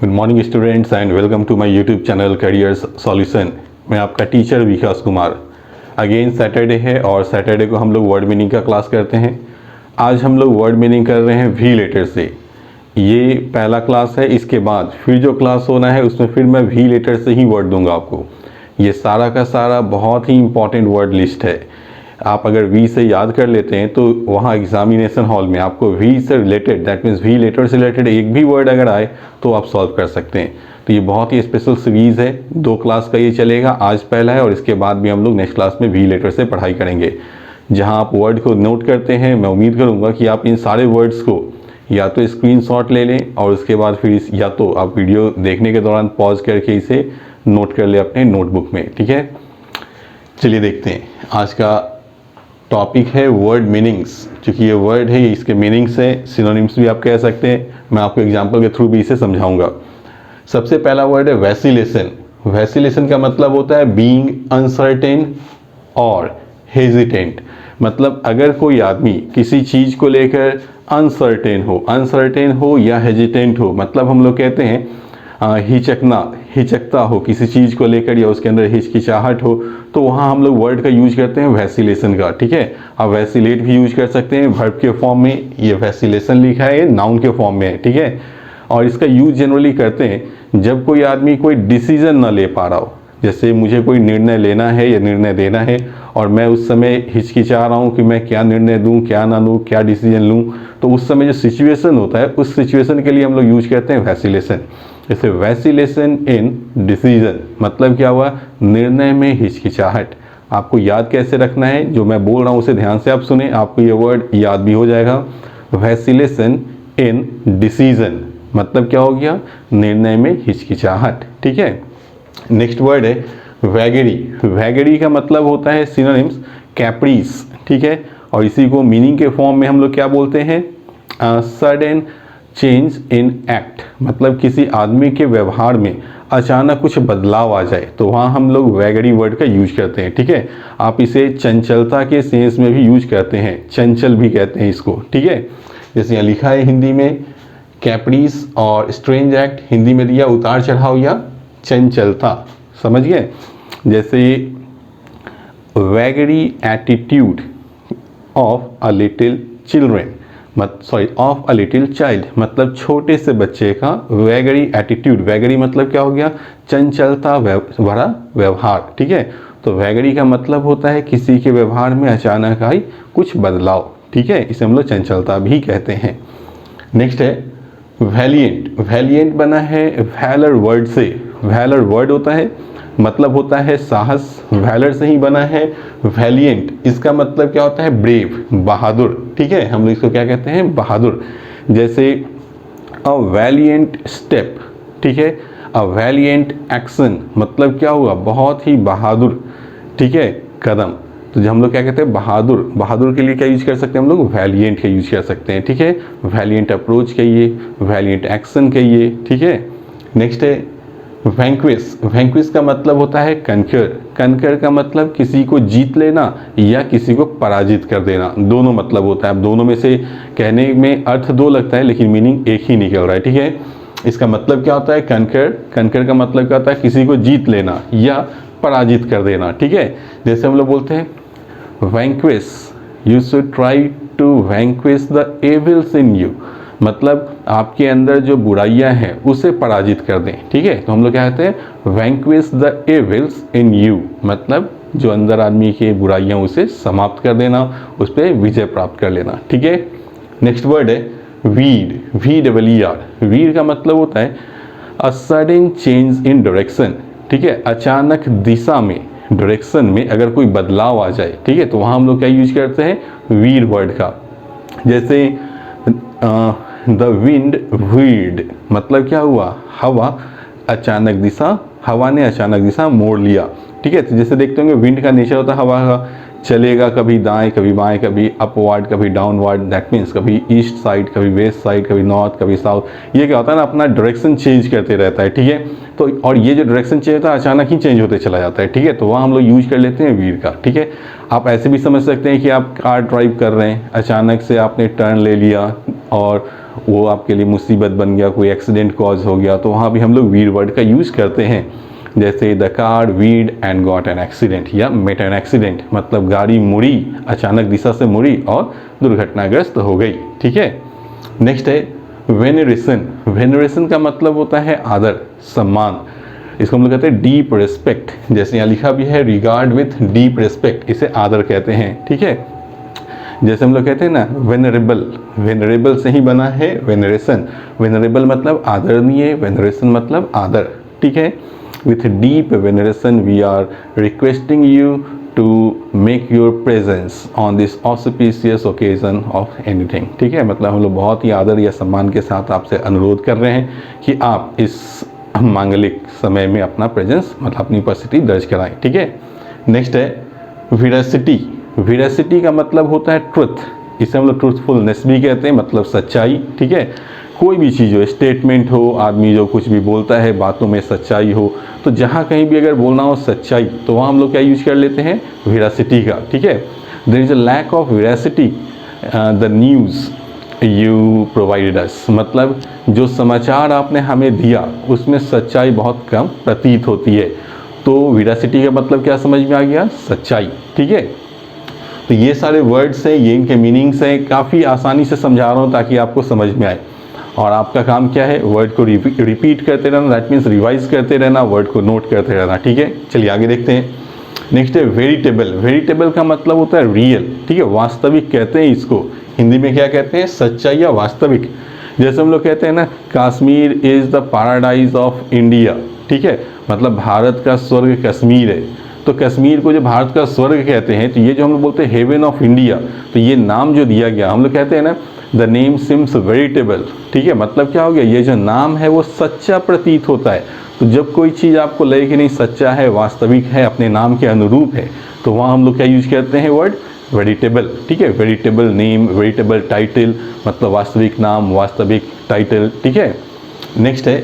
Good morning students and welcome to my YouTube channel Careers Solution. मैं आपका teacher Vikas Kumar. Again Saturday है और Saturday को हम लोग वर्ड मीनिंग का क्लास करते हैं। आज हम लोग वर्ड मीनिंग कर रहे हैं वी लेटर से। ये पहला क्लास है, इसके बाद फिर जो क्लास होना है उसमें फिर मैं वी लेटर से ही वर्ड दूंगा आपको। ये सारा का सारा बहुत ही इंपॉर्टेंट वर्ड लिस्ट है। आप अगर वी से याद कर लेते हैं तो वहाँ एग्जामिनेशन हॉल में आपको वी से related, that means V letter से रिलेटेड एक भी वर्ड अगर आए तो आप सॉल्व कर सकते हैं। तो ये बहुत ही स्पेशल सीरीज़ है, 2 क्लास का ये चलेगा। आज पहला है और इसके बाद भी हम लोग नेक्स्ट क्लास में वी लेटर से पढ़ाई करेंगे, जहाँ आप वर्ड को नोट करते हैं। मैं उम्मीद करूँगा कि आप इन सारे वर्ड्स को या तो स्क्रीनशॉट ले लें और उसके बाद फिर या तो आप वीडियो देखने के दौरान पॉज करके इसे नोट कर लें अपने नोटबुक में, ठीक है। चलिए देखते हैं। आज का टॉपिक है वर्ड मीनिंग्स। क्योंकि ये वर्ड है, इसके मीनिंग्स है, सिनोनिम्स भी आप कह सकते हैं। मैं आपको एग्जांपल के थ्रू भी इसे समझाऊंगा। सबसे पहला वर्ड है वैसिलेशन। वैसिलेशन का मतलब होता है बीइंग अनसर्टेन और हेजिटेंट। मतलब अगर कोई आदमी किसी चीज़ को लेकर अनसर्टेन हो या हेजिटेंट हो, मतलब हम लोग कहते हैं हिचकता हो किसी चीज़ को लेकर या उसके अंदर हिचकिचाहट हो, तो वहाँ हम लोग वर्ड का यूज करते हैं वैसिलेशन का, ठीक है। आप वैसिलेट भी यूज कर सकते हैं वर्ब के फॉर्म में। ये वैसिलेशन लिखा है, ये नाउन के फॉर्म में है, ठीक है। और इसका यूज जनरली करते हैं जब कोई आदमी कोई डिसीजन ना ले पा रहा हो। जैसे मुझे कोई निर्णय लेना है या निर्णय देना है और मैं उस समय हिचकिचा रहा हूँ कि मैं क्या निर्णय दूँ, क्या ना लूँ, क्या डिसीजन लूँ, तो उस समय जो सिचुएशन होता है उस सिचुएशन के लिए हम लोग यूज करते हैं वैसिलेशन। जैसे वैसिलेशन इन डिसीजन, मतलब क्या हुआ, निर्णय में हिचकिचाहट। आपको याद कैसे रखना है, जो मैं बोल रहा हूँ उसे ध्यान से आप सुने, आपको ये वर्ड याद भी हो जाएगा। वैसिलेशन इन डिसीजन मतलब क्या हो गया, निर्णय में हिचकिचाहट, ठीक है। नेक्स्ट वर्ड है वैगरी। वैगरी का मतलब होता है सिनोनिम्स कैप्रीस, ठीक है। और इसी को मीनिंग के फॉर्म में हम लोग क्या बोलते हैं, सडन चेंज इन एक्ट। मतलब किसी आदमी के व्यवहार में अचानक कुछ बदलाव आ जाए तो वहाँ हम लोग वैगरी वर्ड का यूज करते हैं, ठीक है। आप इसे चंचलता के सेंस में भी यूज करते हैं, चंचल भी कहते हैं इसको, ठीक है। जैसे यहाँ लिखा है हिंदी में कैप्रीस और स्ट्रेंज एक्ट, हिंदी में दिया उतार चढ़ाव या चंचलता, समझ गए। जैसे vagary attitude of a little children, of a little child, मतलब छोटे से बच्चे का वैगरी एटीट्यूड। वैगरी मतलब क्या हो गया, चंचलता भरा व्यवहार, ठीक है। तो वैगरी का मतलब होता है किसी के व्यवहार में अचानक आई कुछ बदलाव, ठीक है। इसे हम लोग चंचलता भी कहते हैं। नेक्स्ट है वैलिएंट। वैलिएंट बना है वैलर वर्ड से। वैलर वर्ड होता है, मतलब होता है साहस, वैलर से ही बना है वैलिएंट। इसका मतलब क्या होता है, ब्रेव, बहादुर, ठीक है। हम लोग इसको क्या कहते हैं, बहादुर। जैसे अ वैलिएंट स्टेप, ठीक है। अ वैलिएंट एक्शन मतलब क्या हुआ, बहुत ही बहादुर, ठीक है, कदम। तो जब हम लोग क्या कहते हैं बहादुर, बहादुर के लिए क्या यूज कर सकते हैं हम लोग, वैलिएंट का यूज कर सकते हैं, ठीक है। वैलिएंट अप्रोच कहिए, वैलिएंट एक्शन कहिए, ठीक है। नेक्स्ट है वैंक्विश। वैंक्विश का मतलब होता है कनकर। कनकर का मतलब किसी को जीत लेना या किसी को पराजित कर देना, दोनों मतलब होता है। अब दोनों में से कहने में अर्थ 2 लगता है लेकिन मीनिंग एक ही निकल रहा है, ठीक है। इसका मतलब क्या होता है कनकर। कनकर का मतलब क्या होता है, किसी को जीत लेना या पराजित कर देना, ठीक है। जैसे हम लोग बोलते हैं vanquish, you should try to vanquish the evils in you, मतलब आपके अंदर जो बुराइयां हैं उसे पराजित कर दें, ठीक है। तो हम लोग क्या कहते हैं vanquish the evils in you, मतलब जो अंदर आदमी की बुराइयां उसे समाप्त कर देना, उस पर विजय प्राप्त कर लेना, ठीक है। नेक्स्ट वर्ड है वीड। VEER। वीड का मतलब होता है a sudden change in direction, ठीक है। अचानक दिशा में, डायरेक्शन में अगर कोई बदलाव आ जाए, ठीक है, तो वहाँ हम लोग क्या यूज करते हैं वीड वर्ड का। जैसे द विंड वीड, मतलब क्या हुआ, हवा अचानक दिशा, हवा ने अचानक दिशा मोड़ लिया, ठीक है। तो जैसे देखते होंगे विंड का नेचर होता है हवा का, चलेगा कभी दाएं कभी बाएं, कभी अपवर्ड कभी डाउनवर्ड, दैट मीन्स कभी ईस्ट साइड कभी वेस्ट साइड, कभी नॉर्थ कभी साउथ। ये क्या होता है ना, अपना डायरेक्शन चेंज करते रहता है, ठीक है। तो और ये जो डायरेक्शन चेंज होता है अचानक ही चेंज होते चला जाता है, ठीक है। तो वहाँ हम लोग यूज कर लेते हैं वीड का, ठीक है। आप ऐसे भी समझ सकते हैं कि आप कार ड्राइव कर रहे हैं, अचानक से आपने टर्न ले लिया और वो आपके लिए मुसीबत बन गया, कोई एक्सीडेंट कॉज हो गया, तो वहाँ भी हम लोग वीड वर्ड का यूज़ करते हैं। जैसे the car weed and got an accident या मेट एन एक्सीडेंट, मतलब गाड़ी मुड़ी, अचानक दिशा से मुड़ी और दुर्घटनाग्रस्त हो गई। ठीक है, नेक्स्ट है वेनरेशन। वेनरेशन का मतलब होता है आदर, सम्मान। इसको हम लोग कहते हैं डीप रिस्पेक्ट। जैसे यहाँ लिखा भी है रिगार्ड विथ डीप रिस्पेक्ट, इसे आदर कहते हैं। ठीक है, जैसे हम लोग कहते हैं ना वेनरेबल, वेनरेबल से ही बना है वेनरेशन। वेनरेबल मतलब आदरणीय, वेनरेशन मतलब आदर। ठीक है, with deep veneration we are requesting you to make your presence on this auspicious occasion of anything. ठीक है, मतलब हम लोग बहुत ही आदर या सम्मान के साथ आपसे अनुरोध कर रहे हैं कि आप इस मांगलिक समय में अपना प्रेजेंस मतलब अपनी उपस्थिति दर्ज कराएं। ठीक है, नेक्स्ट है विरासिटी। विरासिटी का मतलब होता है ट्रुथ, इसे हम लोग ट्रूथफुलनेस भी कहते हैं, मतलब सच्चाई। ठीक है, कोई भी चीज़ हो, स्टेटमेंट हो, आदमी जो कुछ भी बोलता है बातों में सच्चाई हो, तो जहाँ कहीं भी अगर बोलना हो सच्चाई, तो वहाँ हम लोग क्या यूज कर लेते हैं, विरासिटी का। ठीक है, there is a lack of veracity the news you provided us, मतलब जो समाचार आपने हमें दिया उसमें सच्चाई बहुत कम प्रतीत होती है। तो विरासिटी का मतलब क्या समझ में आ गया, सच्चाई। ठीक है, तो ये सारे वर्ड्स हैं, ये इनके मीनिंग्स हैं, काफ़ी आसानी से समझा रहा हूँ ताकि आपको समझ में आए। और आपका काम क्या है, वर्ड को रिपीट करते रहना, दैट मीन्स रिवाइज करते रहना, वर्ड को नोट करते रहना। ठीक है, चलिए आगे देखते हैं। नेक्स्ट है वेरिटेबल। वेरिटेबल का मतलब होता है रियल। ठीक है, वास्तविक कहते हैं इसको, हिंदी में क्या कहते हैं, सच्चाई या वास्तविक। जैसे हम लोग कहते हैं ना, Kashmir is the paradise of India. ठीक है, मतलब भारत का स्वर्ग कश्मीर है। तो कश्मीर को जो भारत का स्वर्ग कहते हैं, तो ये जो हम लोग बोलते हैं हेवन ऑफ इंडिया, तो ये नाम जो दिया गया, हम लोग कहते हैं ना द नेम सिम्स वेरिटेबल। ठीक है, मतलब क्या हो गया, ये जो नाम है वो सच्चा प्रतीत होता है। तो जब कोई चीज़ आपको लगे कि नहीं सच्चा है, वास्तविक है, अपने नाम के अनुरूप है, तो वहाँ हम लोग क्या यूज करते हैं, वर्ड वेरिटेबल। ठीक है, वेरिटेबल नेम, वेरिटेबल टाइटल, मतलब वास्तविक नाम, वास्तविक टाइटल। ठीक है, नेक्स्ट है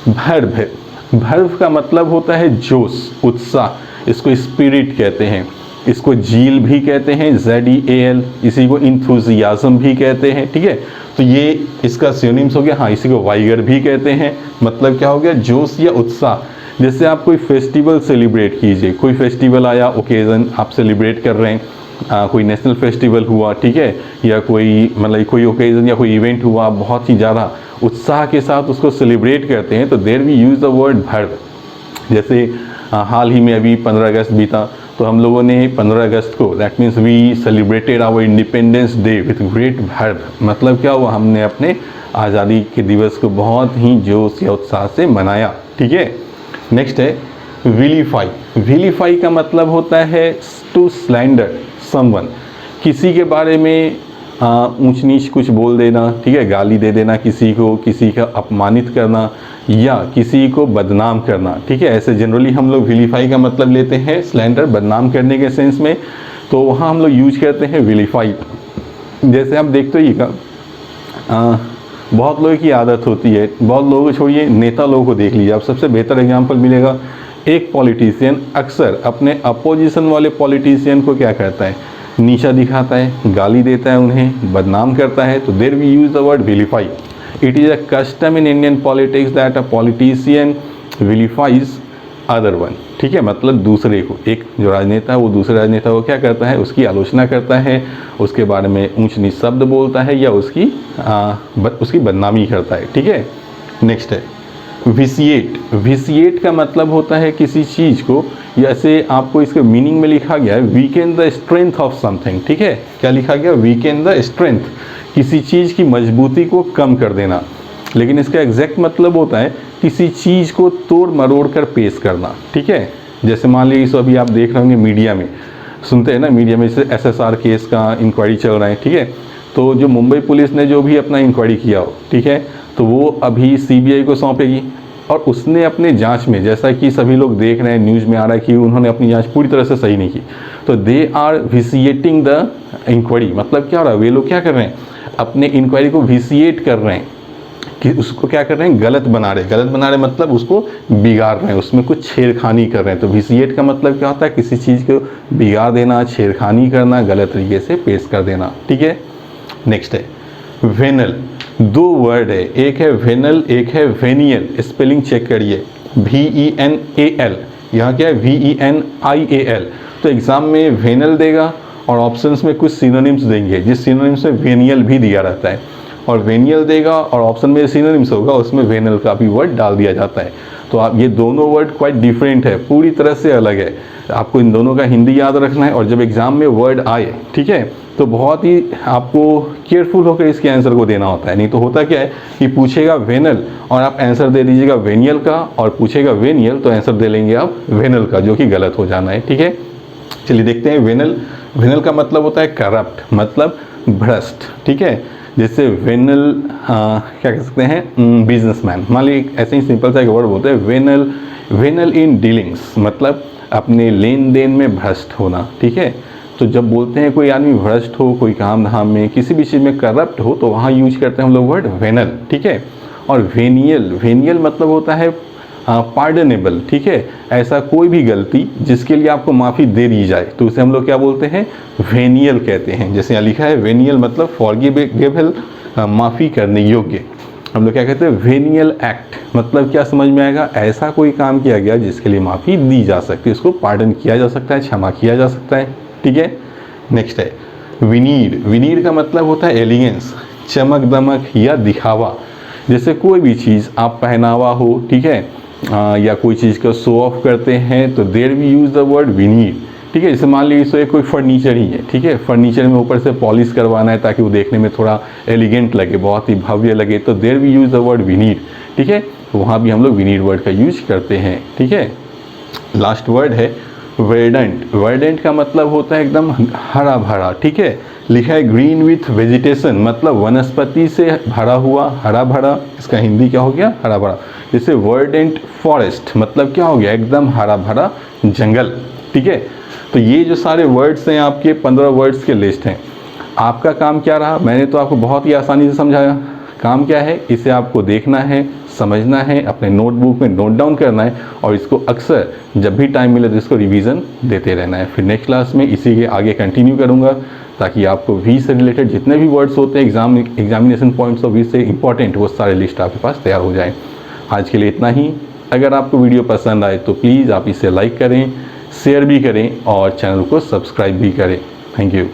भर्व। भर्व का मतलब होता है जोश, उत्साह, इसको स्पिरिट कहते हैं, इसको जील भी कहते हैं, ZEAL, इसी को इंथुजियाज्म भी कहते हैं। ठीक है, तो ये इसका सिनोनिम्स हो गया। हाँ, इसी को वाइगर भी कहते हैं, मतलब क्या हो गया, जोश या उत्साह। जैसे आप कोई फेस्टिवल सेलिब्रेट कीजिए, कोई फेस्टिवल आया, ओकेज़न आप सेलिब्रेट कर रहे हैं, कोई नेशनल फेस्टिवल हुआ, ठीक है, या कोई मतलब कोई ओकेज़न या कोई इवेंट हुआ, बहुत ही ज़्यादा उत्साह के साथ उसको सेलिब्रेट करते हैं, तो there we use the word verve. जैसे हाल ही में अभी 15 अगस्त बीता, तो हम लोगों ने 15 अगस्त को, that means we celebrated our Independence Day with great verve. मतलब क्या हुआ, हमने अपने आज़ादी के दिवस को बहुत ही जोश या उत्साह से मनाया। ठीक है, नेक्स्ट है विलीफाई। विलीफाई का मतलब होता है टू स्लैंडर समवन, किसी के बारे में ऊंच नीच कुछ बोल देना। ठीक है, गाली दे देना किसी को, किसी का अपमानित करना या किसी को बदनाम करना। ठीक है, ऐसे जनरली हम लोग विलीफाई का मतलब लेते हैं स्लैंडर, बदनाम करने के सेंस में, तो वहाँ हम लोग यूज करते हैं विलीफाई। जैसे आप देखते ही बहुत लोगों की आदत होती है, बहुत लोगों को छोड़िए, नेता लोगों को देख लीजिए आप, सबसे बेहतर एग्जाम्पल मिलेगा, एक पॉलिटिशियन अक्सर अपने अपोजिशन वाले पॉलिटिशियन को क्या करता है, नीचा दिखाता है, गाली देता है, उन्हें बदनाम करता है। तो there we use the word vilify. It is a custom in Indian politics that a politician vilifies other one. ठीक है, मतलब दूसरे को, एक जो राजनेता है वो दूसरे राजनेता को क्या करता है, उसकी आलोचना करता है, उसके बारे में ऊंच नीच शब्द बोलता है या उसकी बदनामी करता है। ठीक है, नेक्स्ट है विसिएट। विसिएट का मतलब होता है किसी चीज़ को, जैसे आपको इसके मीनिंग में लिखा गया है weakened the strength of something. ठीक है, क्या लिखा गया, वीकेन द स्ट्रेंथ, किसी चीज़ की मजबूती को कम कर देना। लेकिन इसका एग्जैक्ट मतलब होता है किसी चीज़ को तोड़ मरोड़ कर पेश करना। ठीक है, जैसे मान लीजिए इस अभी आप देख रहे होंगे मीडिया में, सुनते हैं ना मीडिया में, जैसे SSR केस का इंक्वायरी चल रहा है। ठीक है, तो जो मुंबई पुलिस ने जो भी अपना इंक्वायरी किया हो, ठीक है, तो वो अभी CBI को सौंपेगी, और उसने अपने जांच में, जैसा कि सभी लोग देख रहे हैं, न्यूज़ में आ रहा है कि उन्होंने अपनी जांच पूरी तरह से सही नहीं की, तो दे आर विसिएटिंग द इंक्वायरी। मतलब क्या हो रहा है, वे लोग क्या कर रहे हैं, अपने इंक्वायरी को विसिएट कर रहे हैं, कि उसको क्या कर रहे हैं, गलत बना रहे मतलब उसको बिगाड़ रहे हैं, उसमें कुछ छेड़खानी कर रहे हैं। तो विसिएट का मतलब क्या होता है, किसी चीज़ को बिगाड़ देना, छेड़खानी करना, गलत तरीके से पेश कर देना। ठीक है, नेक्स्ट है वेनल। दो वर्ड है, एक है वेनल, एक है वेनियल। स्पेलिंग चेक करिए, VENAL, यहाँ क्या है VENIAL। तो एग्ज़ाम में वेनल देगा और ऑप्शंस में कुछ सिनोनिम्स देंगे, जिस सिनोनिम्स में वेनियल भी दिया रहता है, और वेनियल देगा और ऑप्शन में सिनोनिम्स होगा, उसमें वेनल का भी वर्ड डाल दिया जाता है। तो आप ये दोनों वर्ड क्वाइट डिफरेंट है, पूरी तरह से अलग है। आपको इन दोनों का हिंदी याद रखना है, और जब एग्ज़ाम में वर्ड आए, ठीक है, तो बहुत ही आपको केयरफुल होकर इसके आंसर को देना होता है। नहीं तो होता क्या है कि पूछेगा वेनल और आप आंसर दे दीजिएगा वेनियल का, और पूछेगा वेनियल तो आंसर दे लेंगे आप वेनल का, जो कि गलत हो जाना है। ठीक है, चलिए देखते हैं वेनल। वेनल का मतलब होता है करप्ट, मतलब भ्रष्ट। ठीक है, जैसे वेनल क्या कह सकते हैं, बिजनेसमैन। मान लीजिए ऐसे ही सिंपल सा एक वर्ड बोलते हैं वेनल, वेनल इन डीलिंग्स, मतलब अपने लेन देन में भ्रष्ट होना। ठीक है, तो जब बोलते हैं कोई आदमी भ्रष्ट हो, कोई काम धाम में किसी भी चीज़ में करप्ट हो, तो वहाँ यूज करते हैं हम लोग वर्ड वेनल। ठीक है, और वेनियल, वेनियल मतलब होता है पार्डनेबल। ठीक है, ऐसा कोई भी गलती जिसके लिए आपको माफ़ी दे दी जाए, तो उसे हम लोग क्या बोलते हैं, वेनियल कहते हैं। जैसे यहाँ लिखा है वेनियल मतलब फॉरगिवेबल, माफ़ी करने योग्य। हम लोग क्या कहते हैं, वेनियल एक्ट, मतलब क्या समझ में आएगा, ऐसा कोई काम किया गया जिसके लिए माफ़ी दी जा सकती है, उसको पार्डन किया जा सकता है, क्षमा किया जा सकता है। ठीक है, नेक्स्ट है विनीड। विनीड का मतलब होता है एलिगेंस, चमक दमक या दिखावा। जैसे कोई भी चीज़ आप पहनावा हो, ठीक है, या कोई चीज़ का शो ऑफ करते हैं, तो there we use the word veneered. ठीक है, जैसे मान लीजिए कोई फर्नीचर ही है, ठीक है, फर्नीचर में ऊपर से पॉलिश करवाना है ताकि वो देखने में थोड़ा एलिगेंट लगे, बहुत ही भव्य लगे, तो there we use the word veneered. ठीक है, तो वहाँ भी हम लोग विनीड वर्ड का यूज करते हैं। ठीक है, लास्ट वर्ड है वर्डेंट। वर्डेंट का मतलब होता है एकदम हरा भरा। ठीक है, लिखा है ग्रीन विथ वेजिटेशन, मतलब वनस्पति से भरा हुआ, हरा भरा। इसका हिंदी क्या हो गया, हरा भरा। जैसे वर्डेंट फॉरेस्ट, मतलब क्या हो गया, एकदम हरा भरा जंगल। ठीक है, तो ये जो सारे वर्ड्स हैं आपके 15 वर्ड्स के लिस्ट हैं। आपका काम क्या रहा, मैंने तो आपको बहुत ही आसानी से समझाया। काम क्या है, इसे आपको देखना है, समझना है, अपने नोटबुक में नोट डाउन करना है, और इसको अक्सर जब भी टाइम मिले तो इसको रिवीजन देते रहना है। फिर नेक्स्ट क्लास में इसी के आगे कंटिन्यू करूँगा, ताकि आपको वी से रिलेटेड जितने भी वर्ड्स होते हैं एग्जामिनेशन पॉइंट्स ऑफ व्यू से इंपॉर्टेंट, वो सारे लिस्ट आपके पास तैयार हो जाए। आज के लिए इतना ही। अगर आपको वीडियो पसंद आए तो प्लीज़ आप इसे लाइक करें, शेयर भी करें और चैनल को सब्सक्राइब भी करें। Thank you.